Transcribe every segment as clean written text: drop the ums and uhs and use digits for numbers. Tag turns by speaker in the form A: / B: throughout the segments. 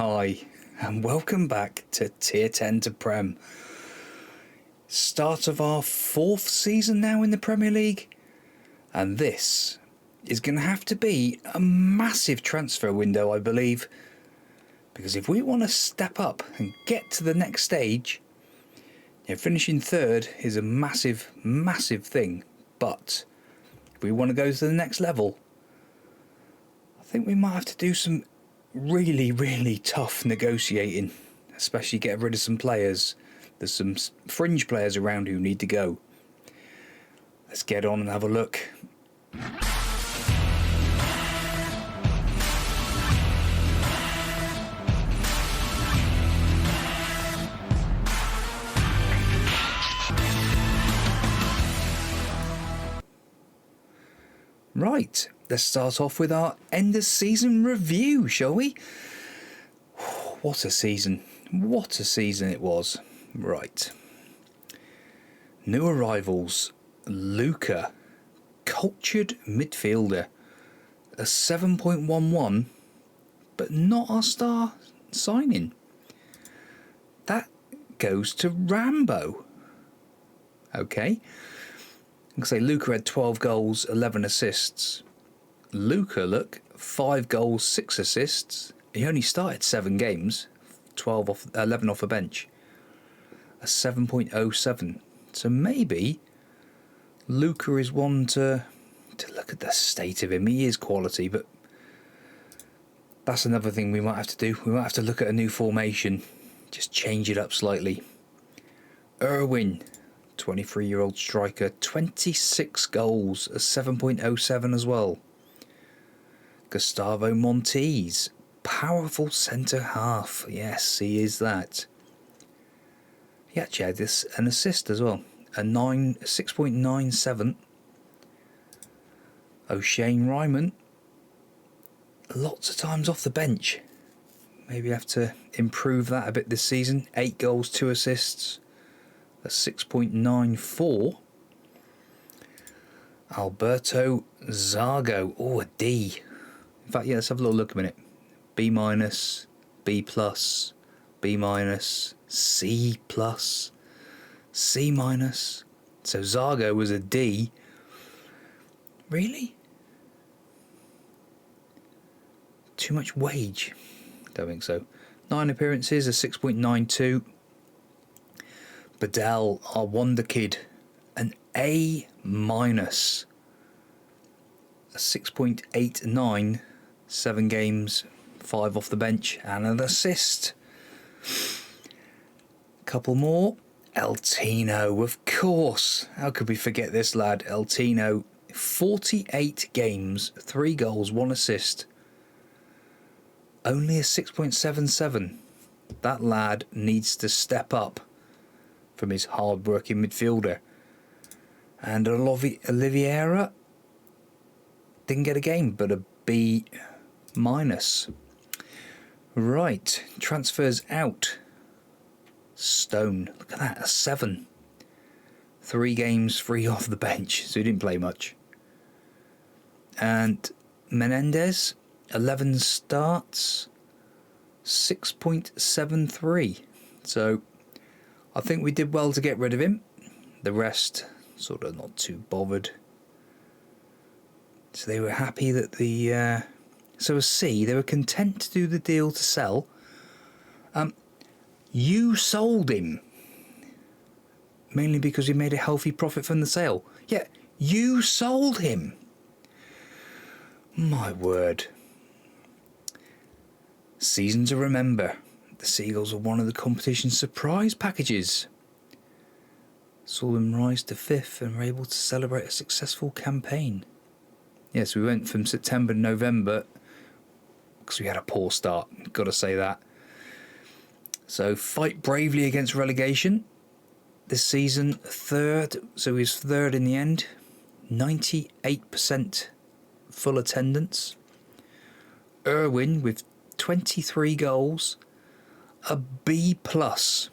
A: Hi, and welcome back to Tier 10 to Prem. Start of our 4th season now in the Premier League, and this is going to have to be a massive transfer window, I believe, because if we want to step up and get to the next stage, finishing 3rd is a massive, massive thing, but if we want to go to the next level, I think we might have to do some really, really tough negotiating, especially get rid of some players. There's some fringe players around who need to go. Let's get on and have a look. Right, let's start off with our end of season review, shall we? What a season. What a season it was. Right. New arrivals. Luca. Cultured midfielder. A 7.11, but not our star signing. That goes to Rambo. Okay. I can say Luca had 12 goals, 11 assists. Luca, look, 5 goals, 6 assists. He only started 7 games, 11 off a bench. A 7.07. So maybe Luca is one to look at the state of him. He is quality, but that's another thing we might have to do. We might have to look at a new formation, just change it up slightly. Irwin. 23-year-old striker, 26 goals, a 7.07 as well. Gustavo Montiz, powerful centre half. Yes, he is that. He actually had an assist as well, a 6.97. O'Shane Ryman, lots of times off the bench. Maybe have to improve that a bit this season. 8 goals, 2 assists. A 6.94. Alberto Zago. Oh, a D. In fact, yeah, let's have a little look a minute. B minus, B plus, B minus, C plus, C minus. So Zago was a D. Really? Too much wage? Don't think so. 9 appearances, a 6.92. Bedell, our wonder kid, an A minus, a 6.89, 7 games, 5 off the bench, and an assist. Couple more. El Tino, of course. How could we forget this lad? El Tino, 48 games, 3 goals, 1 assist. Only a 6.77. That lad needs to step up from his hard-working midfielder. And Oliveira didn't get a game, but a B minus. Right, transfers out. Stone, look at that, a 7. 3 games, 3 off the bench, so he didn't play much. And Menendez, 11 starts, 6.73. So I think we did well to get rid of him. The rest, sort of not too bothered. So they were happy that so a C, they were content to do the deal to sell. You sold him. Mainly because you made a healthy profit from the sale. Yeah, you sold him. My word. Season to remember. The Seagulls were one of the competition's surprise packages. Saw them rise to 5th and were able to celebrate a successful campaign. Yes, we went from September to November because we had a poor start, got to say that. So fight bravely against relegation. This season, 3rd, so he was 3rd in the end. 98% full attendance. Irwin with 23 goals. A B plus.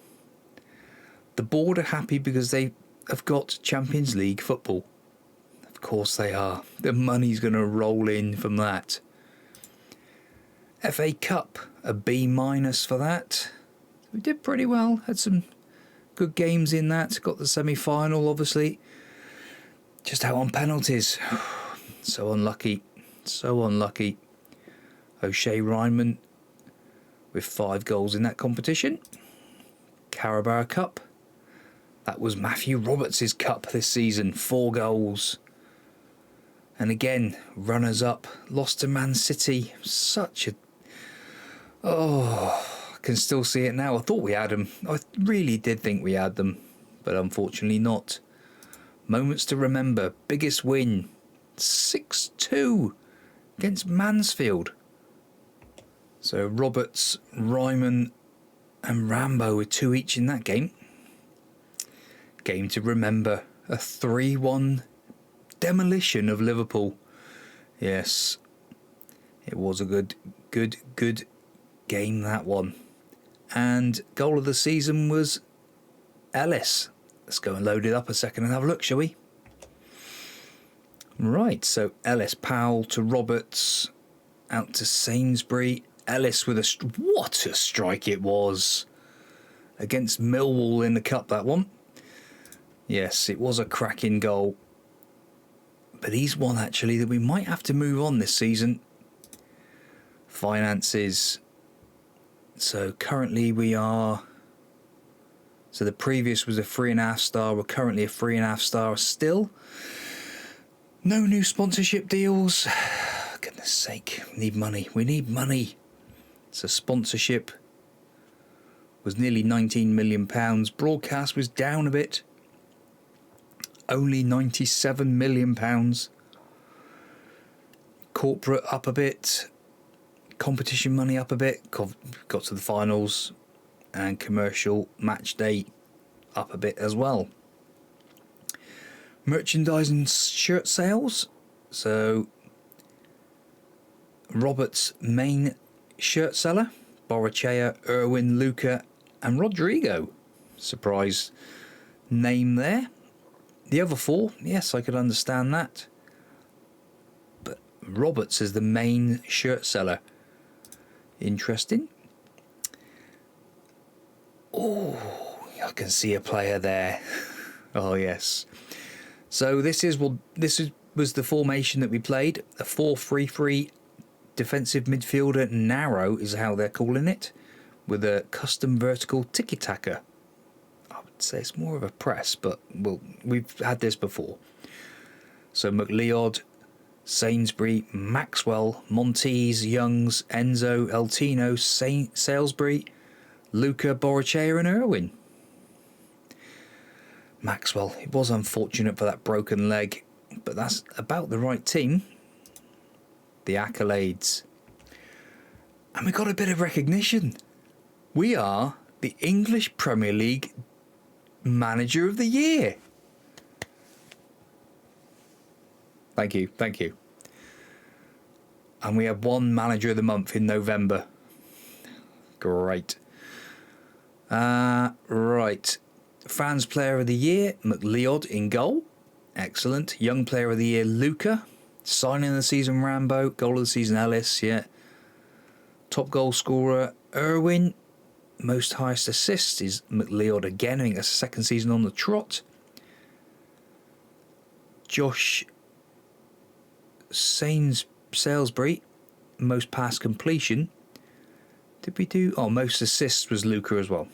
A: The board are happy because they have got Champions League football. Of course they are. The money's going to roll in from that. FA Cup, a B- for that. We did pretty well, had some good games in that, got the semi-final obviously. Just out on penalties. So unlucky, so unlucky. O'Shea Ryman with 5 goals in that competition. Carabao Cup. That was Matthew Roberts' cup this season, 4 goals. And again, runners-up, lost to Man City. Such a... Oh, I can still see it now. I thought we had them. I really did think we had them, but unfortunately not. Moments to remember. Biggest win, 6-2 against Mansfield. So Roberts, Ryman and Rambo with 2 each in that game. Game to remember. A 3-1 demolition of Liverpool. Yes, it was a good game, that one. And goal of the season was Ellis. Let's go and load it up a second and have a look, shall we? Right, so Ellis, Powell to Roberts, out to Sainsbury. Ellis with what a strike it was against Millwall in the cup, that one. Yes, it was a cracking goal. But he's one actually that we might have to move on this season. Finances. So currently we are... So the previous was a 3.5 star. We're currently a 3.5 star still. No new sponsorship deals. Goodness sake, we need money. We need money. So sponsorship was nearly £19 million. Broadcast was down a bit. Only £97 million. Corporate up a bit. Competition money up a bit. Got to the finals. And commercial match day up a bit as well. Merchandise and shirt sales. So Roberts' main shirt seller, Borachea, Irwin, Luca and Rodrigo. Surprise name there. The other 4, yes, I could understand that. But Roberts is the main shirt seller. Interesting. Oh, I can see a player there. Oh, yes. So this was the formation that we played. A 4-3-3 defensive midfielder, narrow is how they're calling it, with a custom vertical tiki-taka. I would say it's more of a press, but we've had this before. So McLeod, Sainsbury, Maxwell, Montes, Youngs, Enzo, Eltino, Salisbury, Luca, Borachea and Irwin. Maxwell, it was unfortunate for that broken leg, but that's about the right team. The accolades. And we got a bit of recognition. We are the English Premier League Manager of the Year. Thank you, thank you. And we have one Manager of the Month in November. Great. Right. Fans Player of the Year, McLeod in goal. Excellent. Young Player of the Year, Luca. Signing of the season, Rambo. Goal of the season, Ellis. Yeah. Top goal scorer, Irwin. Most highest assist is McLeod again. I think that's the second season on the trot. Josh Salisbury. Most pass completion. Did we do... Oh, most assists was Luca as well.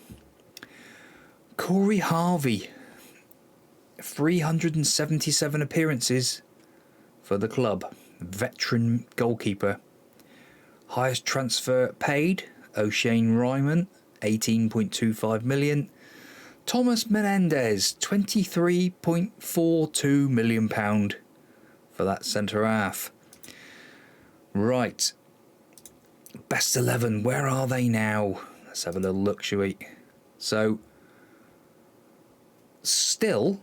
A: Corey Harvey. 377 appearances for the club. Veteran goalkeeper. Highest transfer paid, O'Shea Ryman, 18.25 million. Thomas Menendez, £23.42 million for that centre half. Right. Best 11, where are they now? Let's have a little look, shall we? So, still,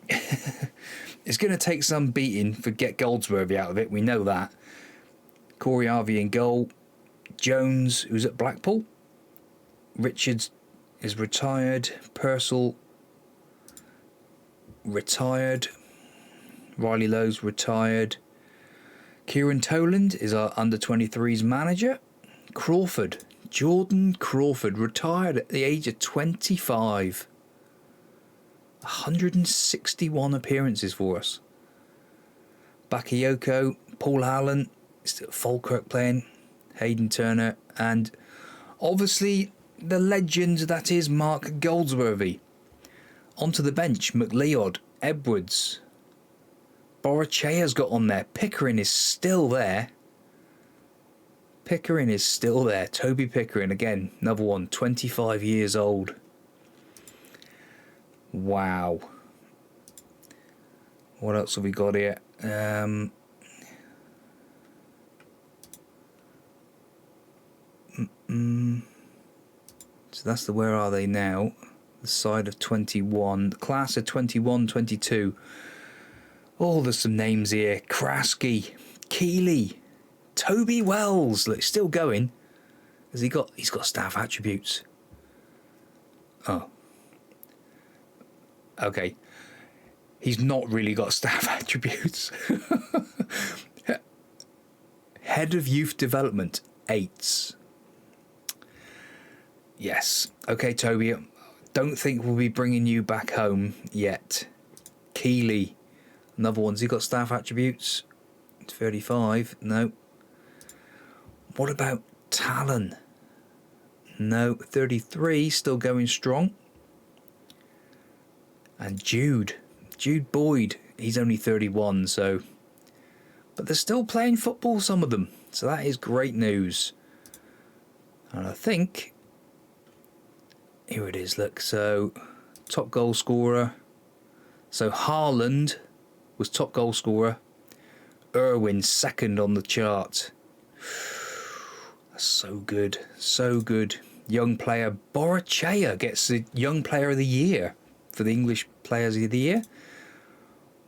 A: it's going to take some beating for get Goldsworthy out of it. We know that. Corey Harvey in goal. Jones, who's at Blackpool. Richards is retired. Purcell, retired. Riley Lowe's retired. Kieran Toland is our under-23s manager. Crawford, Jordan Crawford, retired at the age of 25. 161 appearances for us. Bakayoko, Paul Allen, still Falkirk playing, Hayden Turner, and obviously the legend that is Mark Goldsworthy. Onto the bench, McLeod, Edwards, Borochea's got on there. Pickering is still there. Toby Pickering, again, another one, 25 years old. Wow. What else have we got here? So that's the where are they now? The side of 21. The class of 21, 22. Oh, there's some names here. Krasky, Keeley, Toby Wells. Look, still going. Has he got? He's got staff attributes. Oh. Okay. He's not really got staff attributes. Head of Youth Development, 8s. Yes. Okay, Toby. Don't think we'll be bringing you back home yet. Keeley. Another one. Has he got staff attributes? 35. No. What about Talon? No. 33. Still going strong. And Jude Boyd. He's only 31, so... But they're still playing football, some of them. So that is great news. And I think... Here it is, look. So, top goal scorer. So Haaland was top goal scorer. Irwin second on the chart. That's so good. So good. Young player. Borochea gets the Young Player of the Year for the English Players of the Year.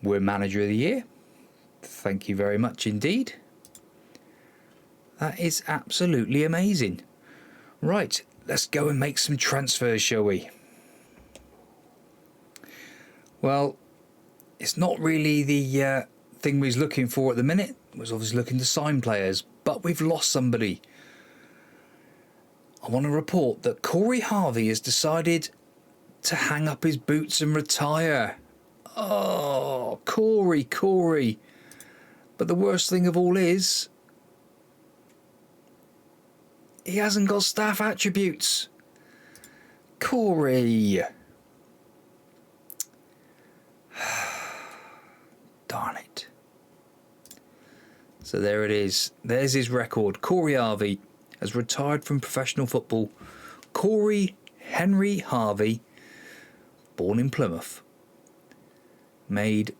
A: We're Manager of the Year. Thank you very much indeed. That is absolutely amazing. Right, let's go and make some transfers, shall we? Well, it's not really the thing we was looking for at the minute. We was obviously looking to sign players, but we've lost somebody. I want to report that Corey Harvey has decided to hang up his boots and retire. Oh, Corey. But the worst thing of all is, he hasn't got staff attributes. Corey. Darn it. So there it is. There's his record. Corey Harvey has retired from professional football. Corey Henry Harvey, born in Plymouth, made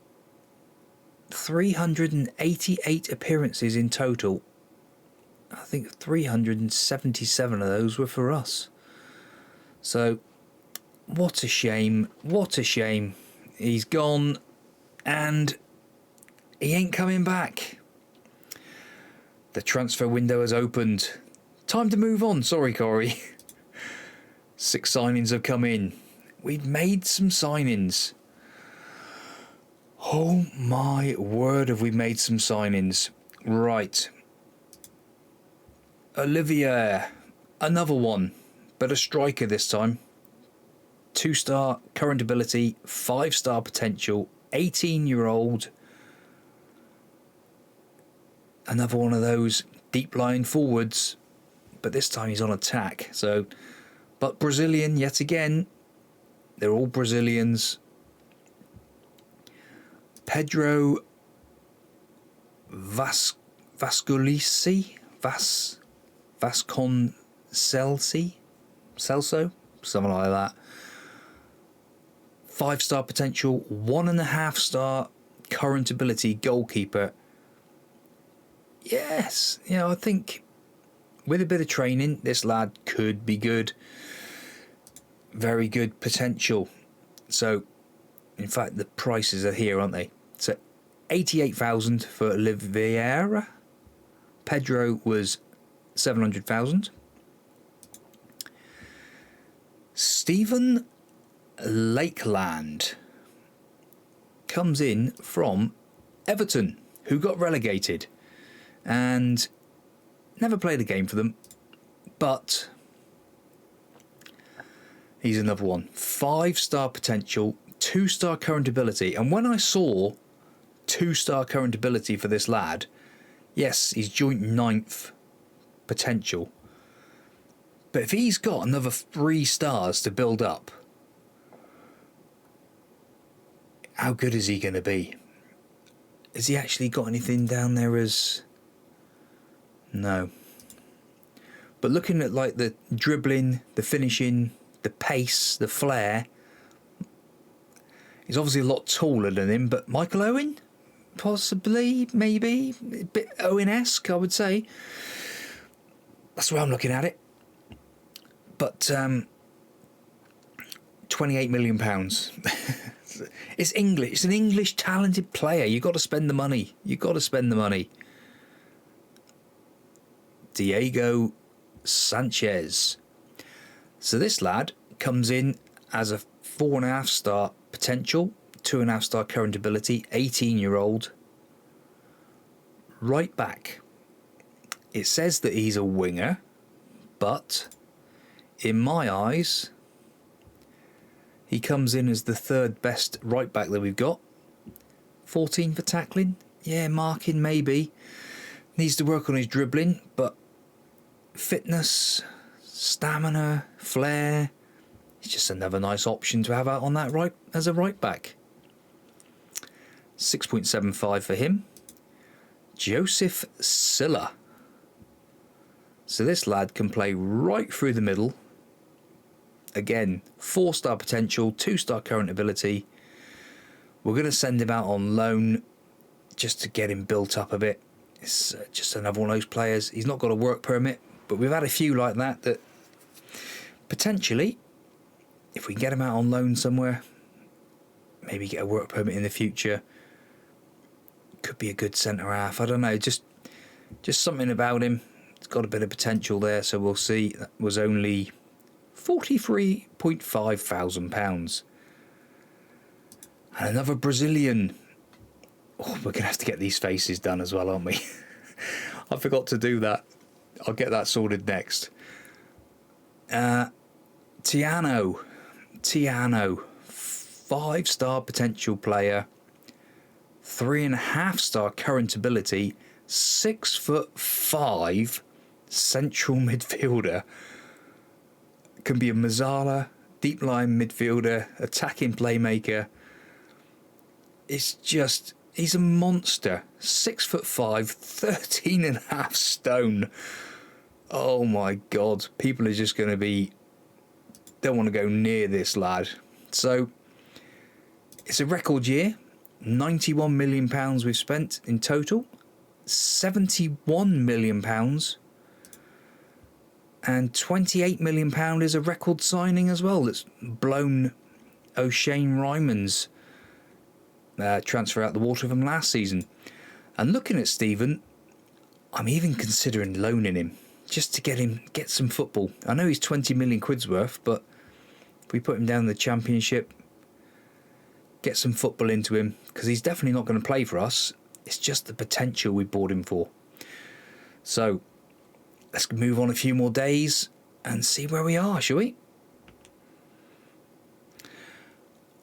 A: 388 appearances in total. I think 377 of those were for us. So, what a shame. What a shame. He's gone and he ain't coming back. The transfer window has opened. Time to move on. Sorry, Corey. 6 signings have come in. We've made some signings. Oh my word, have we made some signings. Right. Olivier. Another one. But a striker this time. 2-star current ability. 5-star potential. 18-year-old. Another one of those deep lying forwards. But this time he's on attack. So, but Brazilian yet again. They're all Brazilians. Pedro Vasconcelsi, Celso, something like that. 5-star potential, 1.5-star current ability goalkeeper. Yes, you know, I think with a bit of training, this lad could be good. Very good potential. So, in fact, the prices are here, aren't they? So, 88,000 for Oliveira. Pedro was 700,000. Stephen Lakeland comes in from Everton, who got relegated. and never played a game for them, but he's another one. 5-star potential, 2-star current ability. And when I saw 2-star current ability for this lad, yes, he's joint 9th potential. But if he's got another 3 stars to build up, how good is he going to be? Has he actually got anything down there as... No. But looking at like the dribbling, the finishing, the pace, the flair, he's obviously a lot taller than him, but Michael Owen? Possibly, maybe. A bit Owen-esque, I would say. That's the way I'm looking at it. But £28 million. It's English. It's an English talented player. You've got to spend the money. You've got to spend the money. Diego Sanchez. So this lad comes in as a 4.5-star potential, 2.5-star current ability, 18-year-old. Right back. It says that he's a winger, but in my eyes, he comes in as the 3rd best right back that we've got. 14 for tackling. Yeah, marking maybe. Needs to work on his dribbling, but fitness, stamina, flair. It's just another nice option to have out on that right as a right back. 6.75 for him. Joseph Silla. So this lad can play right through the middle. Again, 4-star potential, 2-star current ability. We're going to send him out on loan just to get him built up a bit. It's just another one of those players. He's not got a work permit, but we've had a few like that potentially, if we can get him out on loan somewhere, maybe get a work permit in the future, could be a good centre-half. I don't know, just something about him. It's got a bit of potential there, so we'll see. That was only £43,500. And another Brazilian. Oh, we're going to have to get these faces done as well, aren't we? I forgot to do that. I'll get that sorted next. Tiano. 5-star potential player. 3.5-star current ability. 6'5" central midfielder. Can be a Mazzala, deep line midfielder, attacking playmaker. It's just, he's a monster. 6'5", 13.5 stone. Oh my God. People are just going to be, don't want to go near this lad. So, it's a record year. £91 million we've spent in total. £71 million. And £28 million is a record signing as well. That's blown O'Shane Ryman's transfer out the water from last season. And looking at Stephen, I'm even considering loaning him just to get some football. I know he's 20 million quid's worth, but if we put him down in the Championship, get some football into him, because he's definitely not going to play for us. It's just the potential we bought him for. So let's move on a few more days and see where we are, shall we?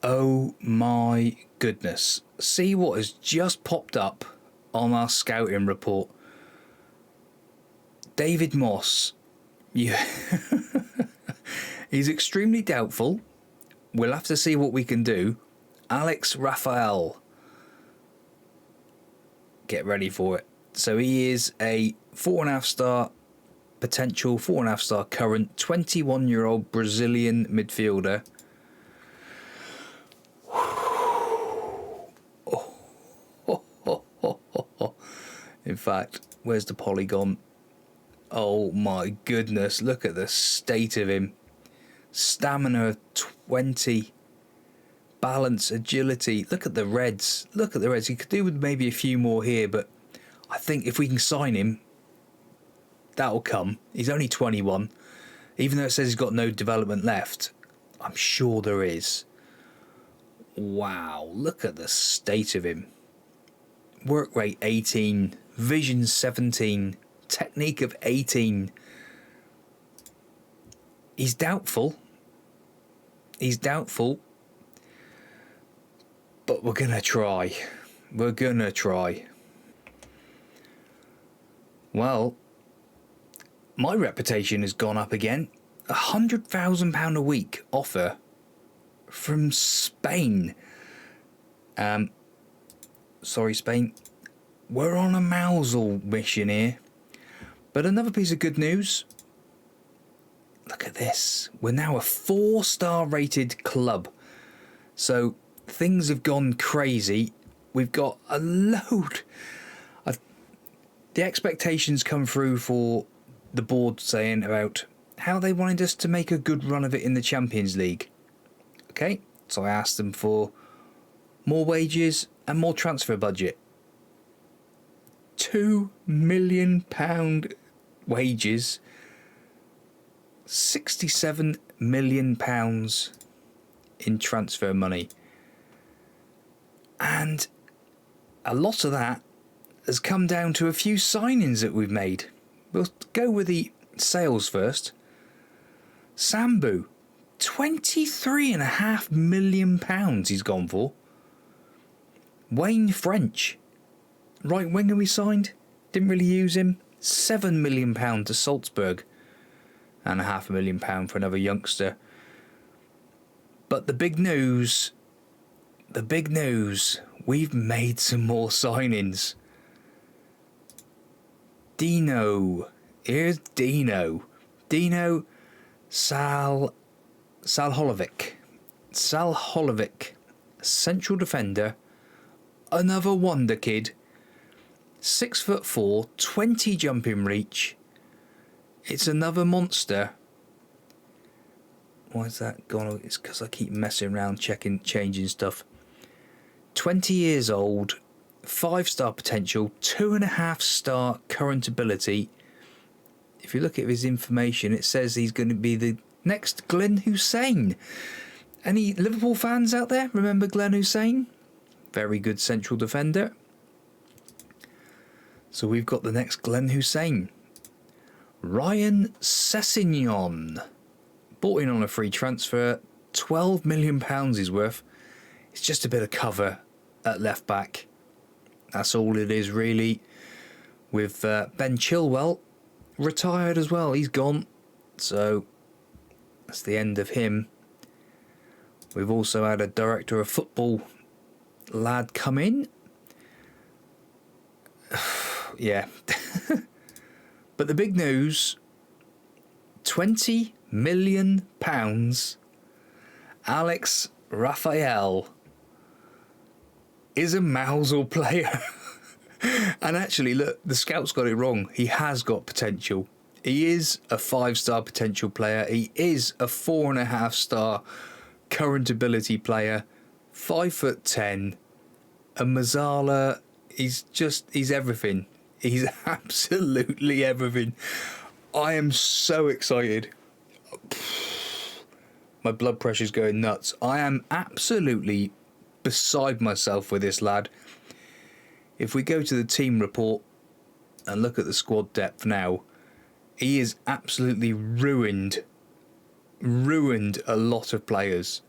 A: Oh my goodness. See what has just popped up on our scouting report. David Moss. Yeah. He's extremely doubtful. We'll have to see what we can do. Alex Raphael. Get ready for it. So he is a 4.5-star potential, 4.5-star current, 21-year-old Brazilian midfielder. In fact, where's the polygon? Oh my goodness, look at the state of him. Stamina of 20. Balance, agility. Look at the reds. Look at the reds. He could do with maybe a few more here, but I think if we can sign him, that'll come. He's only 21. Even though it says he's got no development left, I'm sure there is. Wow, look at the state of him. Work rate 18, Vision 17, technique of 18. He's doubtful. He's doubtful. But we're going to try. We're going to try. Well, my reputation has gone up again. £100,000 a week offer from Spain. Sorry, Spain. We're on a Mousehole mission here. But another piece of good news. Look at this. We're now a 4-star rated club. So things have gone crazy. We've got a load. The expectations come through for the board saying about how they wanted us to make a good run of it in the Champions League. Okay, so I asked them for more wages and more transfer budget. £2 million wages, £67 million in transfer money. And a lot of that has come down to a few signings that we've made. We'll go with the sales first. Sambu, £23.5 million he's gone for. Wayne French, right winger we signed, didn't really use him. £7 million to Salzburg, and £500,000 for another youngster. But the big news, we've made some more signings. Dino, here's Dino. Dino Salholovic, central defender, another wonder kid. 6'4", 20 jumping reach. It's another monster. Why is that gone? It's because I keep messing around, changing stuff. 20 years old, 5-star potential, 2.5-star current ability. If you look at his information, it says he's going to be the next Glenn Hussein. Any Liverpool fans out there remember Glenn Hussein? Very good central defender. So we've got the next Glenn Hussein. Ryan Sessegnon, bought in on a free transfer. £12 million he's worth. It's just a bit of cover at left back. That's all it is really. With Ben Chilwell retired as well. He's gone. So that's the end of him. We've also had a director of football lad come in. Yeah. But the big news, £20 million, Alex Raphael is a Mousehole player. And actually, look, the scouts got it wrong. He has got potential. He is a 5-star potential player. He is a 4.5-star current ability player. 5'10". A Mazzala, he's everything. He's absolutely everything. I am so excited. My blood pressure's going nuts. I am absolutely beside myself with this lad. If we go to the team report and look at the squad depth now, he is absolutely ruined a lot of players.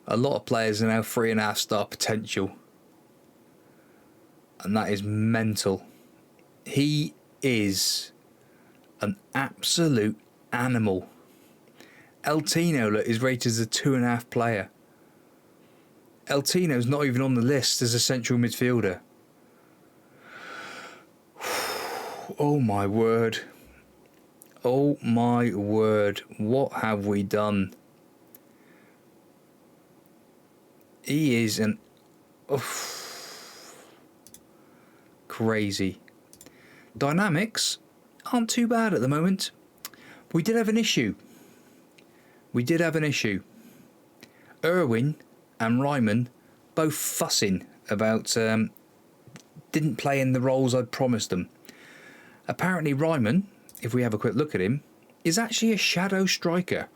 A: A lot of players are now 3.5-star potential. And that is mental. He is an absolute animal. El Tino is rated as a 2.5 player. El Tino's not even on the list as a central midfielder. Oh my word. Oh my word. What have we done? He is an... crazy. Dynamics aren't too bad at the moment. We did have an issue. Irwin and Ryman both fussing about didn't play in the roles I'd promised them. Apparently Ryman, if we have a quick look at him, is actually a shadow striker.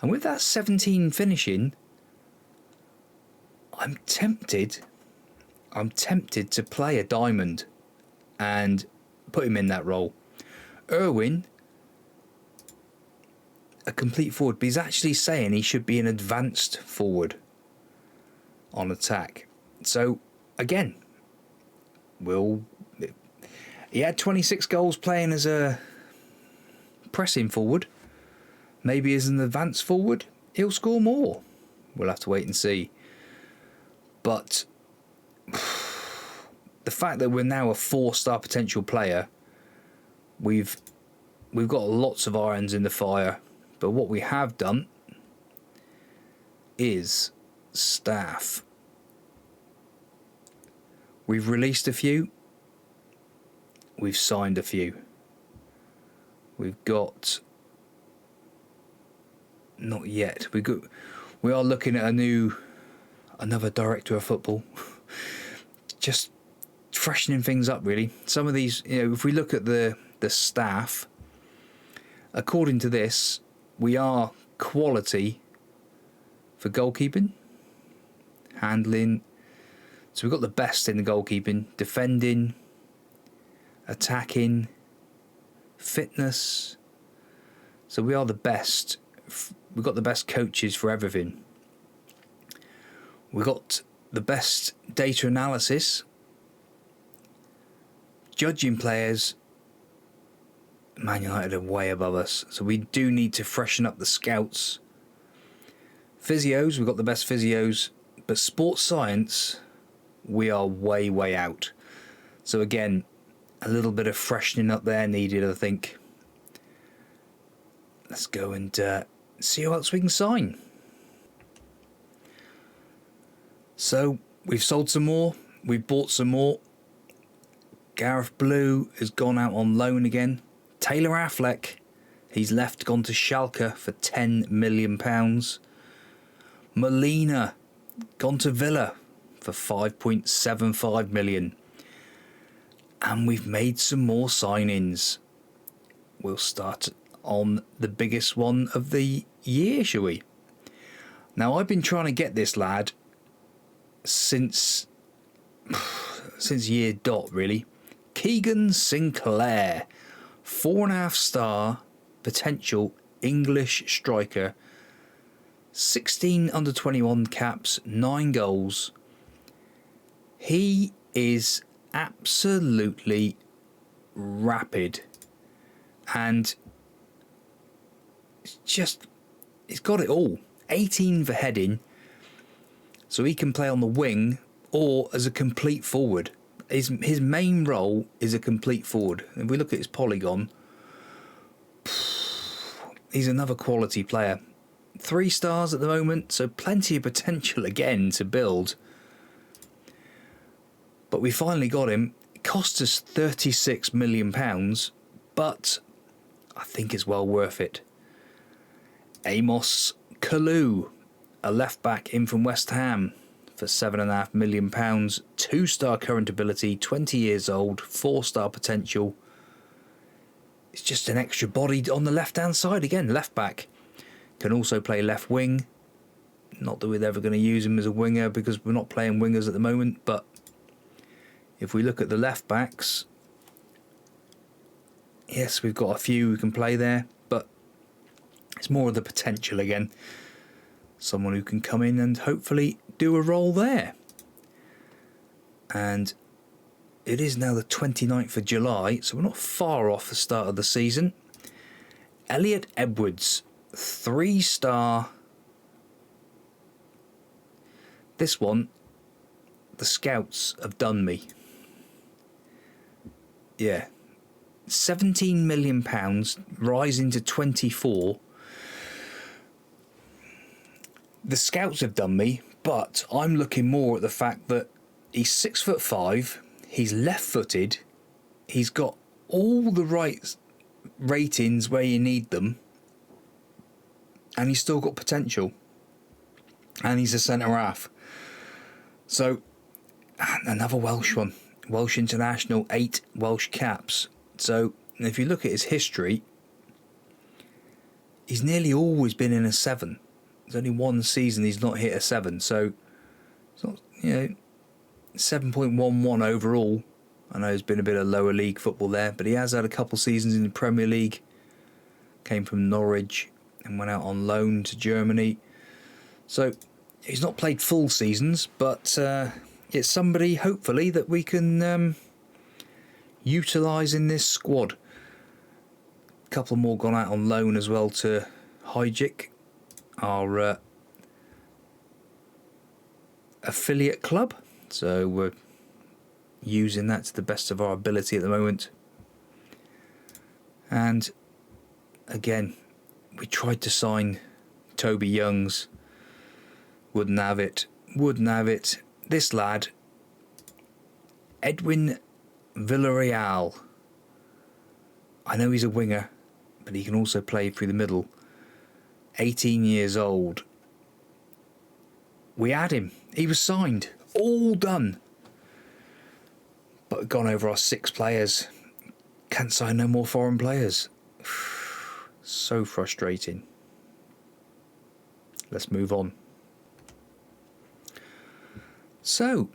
A: And with that 17 finishing, I'm tempted to play a diamond. and put him in that role. Irwin, a complete forward, but he's actually saying he should be an advanced forward on attack. So again, he had 26 goals playing as a pressing forward. Maybe as an advanced forward, he'll score more. We'll have to wait and see. But the fact that we're now a 4-star potential player, we've got lots of irons in the fire. But what we have done is staff. We've released a few. We've signed a few. We've got... Not yet. We are looking at another director of football. Just freshening things up, really. Some of these, if we look at the staff, according to this, we are quality for goalkeeping, handling. So we've got the best in the goalkeeping, defending, attacking, fitness. So we are the best. We've got the best coaches for everything. We've got the best data analysis, judging players. Man United are way above us, so we do need to freshen up the scouts. Physios, we've got the best physios, but sports science, we are way out. So again, a little bit of freshening up there needed, I think. Let's go and see who else we can sign. So we've sold some more, we've bought some more. Gareth Blue has gone out on loan again. Taylor Affleck, he's left, gone to Schalke for £10 million. Molina, gone to Villa for 5.75 million. And we've made some more signings. We'll start on the biggest one of the year, shall we? Now, I've been trying to get this lad since year dot, really. Keegan Sinclair, 4.5-star potential English striker, 16 under 21 caps, 9 goals. He is absolutely rapid, and he's got it all. 18 for heading, so he can play on the wing or as a complete forward. His main role is a complete forward. If we look at his polygon, he's another quality player. 3 stars at the moment, so plenty of potential again to build. But we finally got him. It cost us £36 million, but I think it's well worth it. Amos Kalu, a left back in from West Ham for £7.5 million. 2-star current ability, 20 years old, 4-star potential. It's just an extra body on the left-hand side again, left back. Can also play left wing. Not that we're ever going to use him as a winger because we're not playing wingers at the moment, but if we look at the left backs, yes, we've got a few who can play there, but it's more of the potential again. Someone who can come in and hopefully do a role there. And it is now the 29th of July, so we're not far off the start of the season. Elliott Edwards, 3-star. This one, the scouts have done me. Yeah. £17 million, rising to 24. The scouts have done me, but I'm looking more at the fact that he's 6'5", he's left-footed, he's got all the right ratings where you need them, and he's still got potential. And he's a centre-half. So, another Welsh one. Welsh international, 8 Welsh caps. So, if you look at his history, he's nearly always been in a 7. There's only one season he's not hit a 7. So, it's not, 7.11 overall. I know there's been a bit of lower league football there, but he has had a couple seasons in the Premier League. Came from Norwich and went out on loan to Germany. So he's not played full seasons, but it's somebody, hopefully, that we can utilise in this squad. A couple more gone out on loan as well to Hijic, our affiliate club. So we're using that to the best of our ability at the moment. And again, we tried to sign Toby Youngs. Wouldn't have it. Wouldn't have it. This lad, Edwin Villarreal. I know he's a winger, but he can also play through the middle. 18 years old. We had him. He was signed. All done. But gone over our 6 players. Can't sign no more foreign players. So frustrating. Let's move on. So,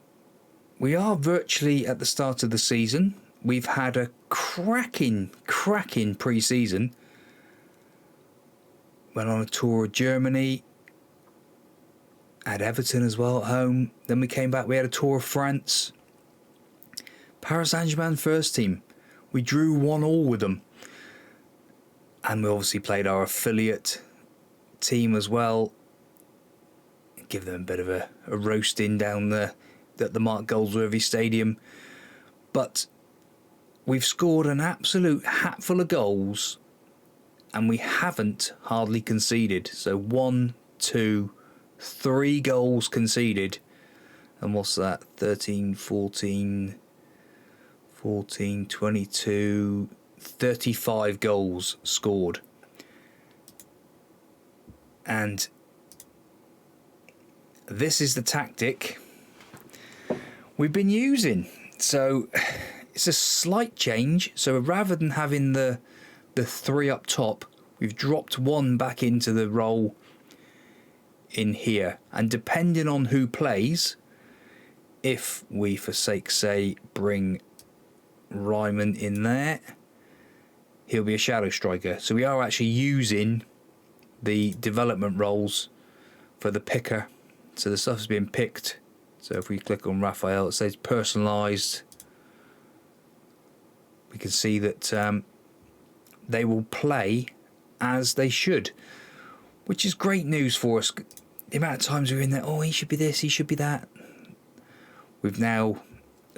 A: we are virtually at the start of the season. We've had a cracking pre-season. Went on a tour of Germany. Had Everton as well at home. Then we came back, we had a tour of France. Paris Saint-Germain first team. We drew 1-1 with them. And we obviously played our affiliate team as well. Give them a bit of a roasting down there at the Mark Goldsworthy Stadium. But we've scored an absolute hatful of goals and we haven't hardly conceded. So 1, 2, 3 goals conceded. And what's that? 13, 14, 22, 35 goals scored. And this is the tactic we've been using. So it's a slight change. So rather than having the 3 up top, we've dropped 1 back into the role in here. And depending on who plays, if we, for sake's sake, bring Ryman in there, he'll be a shadow striker. So we are actually using the development roles for the picker. So the stuff's being picked. So if we click on Raphael, it says personalised. We can see that they will play as they should, which is great news for us. The amount of times we're in there, oh, he should be this, he should be that. We've now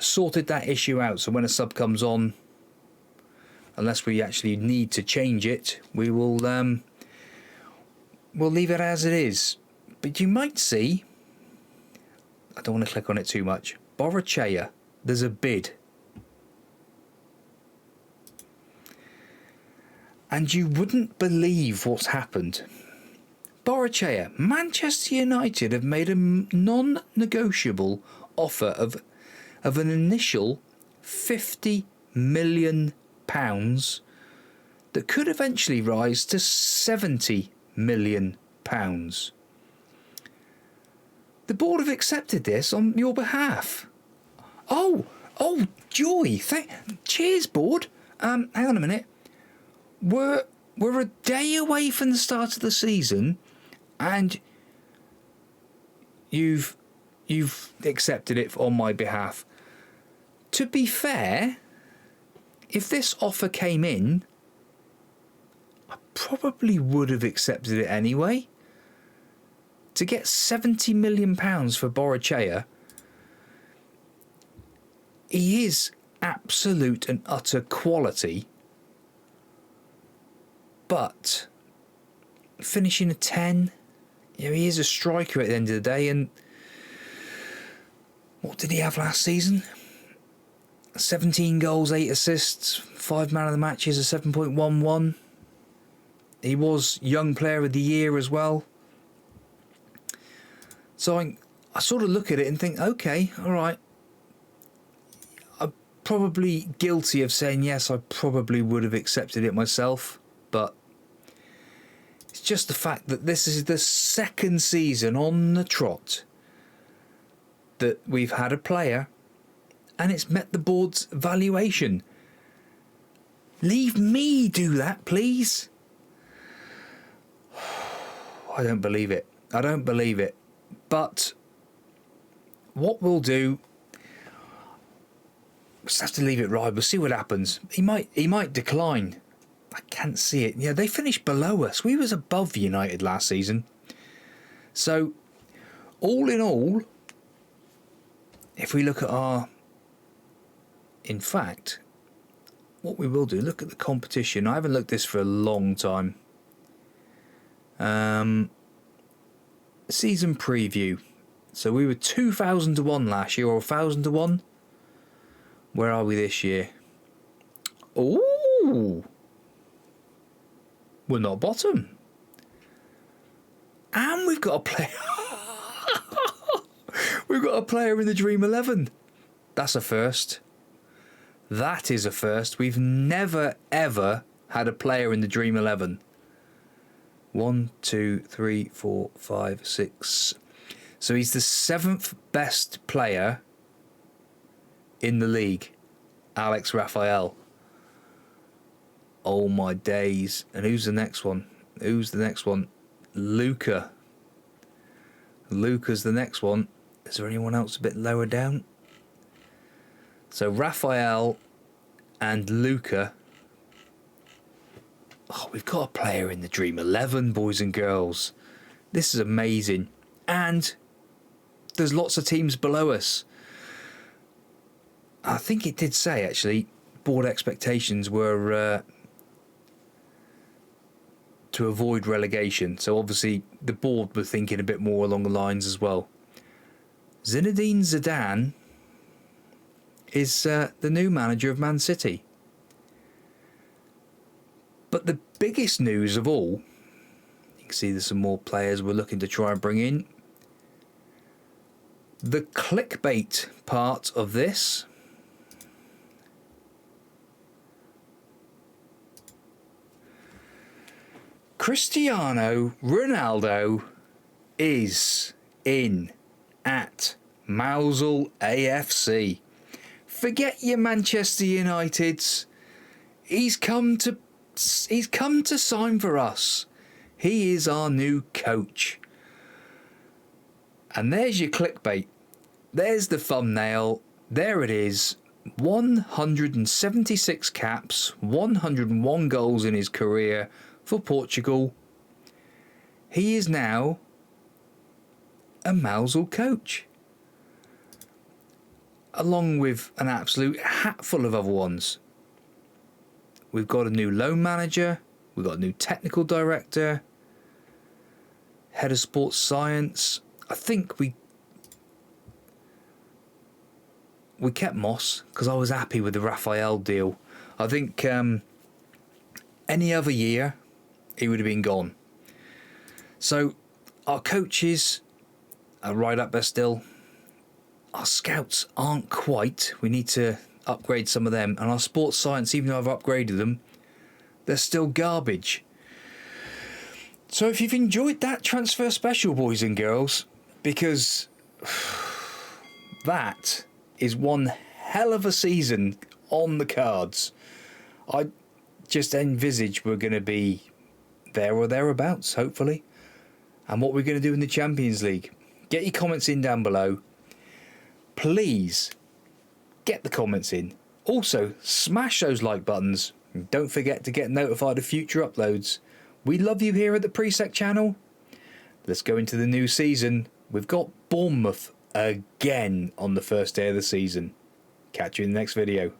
A: sorted that issue out. So when a sub comes on, unless we actually need to change it, we will we'll leave it as it is. But you might see, I don't want to click on it too much, Borachea, there's a bid. And you wouldn't believe what's happened. Borachea, Manchester United have made a non-negotiable offer of an initial £50 million that could eventually rise to £70 million. The board have accepted this on your behalf. Oh, joy! Cheers, board. Hang on a minute. We're a day away from the start of the season, and you've accepted it on my behalf. To be fair, if this offer came in, I probably would have accepted it anyway. To get £70 million for Borachea, he is absolute and utter quality, but finishing a 10, he is a striker at the end of the day. And what did he have last season? 17 goals, 8 assists, 5 man of the matches, a 7.11. He was Young Player of the Year as well. So I sort of look at it and think, okay, all right. I'm probably guilty of saying, yes, I probably would have accepted it myself. But it's just the fact that this is the second season on the trot that we've had a player and it's met the board's valuation. Leave me do that, please. I don't believe it. I don't believe it. But what we'll do, we'll just have to leave it ride. We'll see what happens. He might decline. I can't see it. Yeah, they finished below us. We was above United last season. So, all in all, if we look at our... In fact, what we will do, look at the competition. I haven't looked at this for a long time. Season preview. So we were 2,000 to 1 last year, or 1,000 to 1. Where are we this year? Ooh! We're not bottom. And we've got a player. We've got a player in the Dream 11. That's a first. That is a first. We've never, ever had a player in the Dream 11. 1, 2, 3, 4, 5, 6. So he's the 7th best player in the league. Alex Raphael. Oh my days. And who's the next one? Who's the next one? Luca. Luca's the next one. Is there anyone else a bit lower down? So Raphael and Luca. Oh, we've got a player in the Dream 11, boys and girls. This is amazing. And there's lots of teams below us. I think it did say, actually, board expectations were to avoid relegation. So obviously the board were thinking a bit more along the lines as well. Zinedine Zidane is the new manager of Man City. But the biggest news of all, you can see there's some more players we're looking to try and bring in. The clickbait part of this. Cristiano Ronaldo is in at Mousehole AFC. Forget your Manchester Uniteds. He's come to sign for us. He is our new coach. And there's your clickbait. There's the thumbnail. There it is. 176 caps, 101 goals in his career for Portugal. He is now a Mousehole coach, along with an absolute hatful of other ones. We've got a new loan manager, we've got a new technical director, head of sports science. I think we kept Moss because I was happy with the Raphael deal. I think any other year he would have been gone. So our coaches are right up there still. Our scouts aren't quite. We need to upgrade some of them. And our sports science, even though I've upgraded them, they're still garbage. So if you've enjoyed that transfer special, boys and girls, because that is one hell of a season on the cards. I just envisage we're going to be there or thereabouts, hopefully. And what we're going to do in the Champions League. Get your comments in down below. Please get the comments in. Also, smash those like buttons. And don't forget to get notified of future uploads. We love you here at the Priisek channel. Let's go into the new season. We've got Bournemouth again on the first day of the season. Catch you in the next video.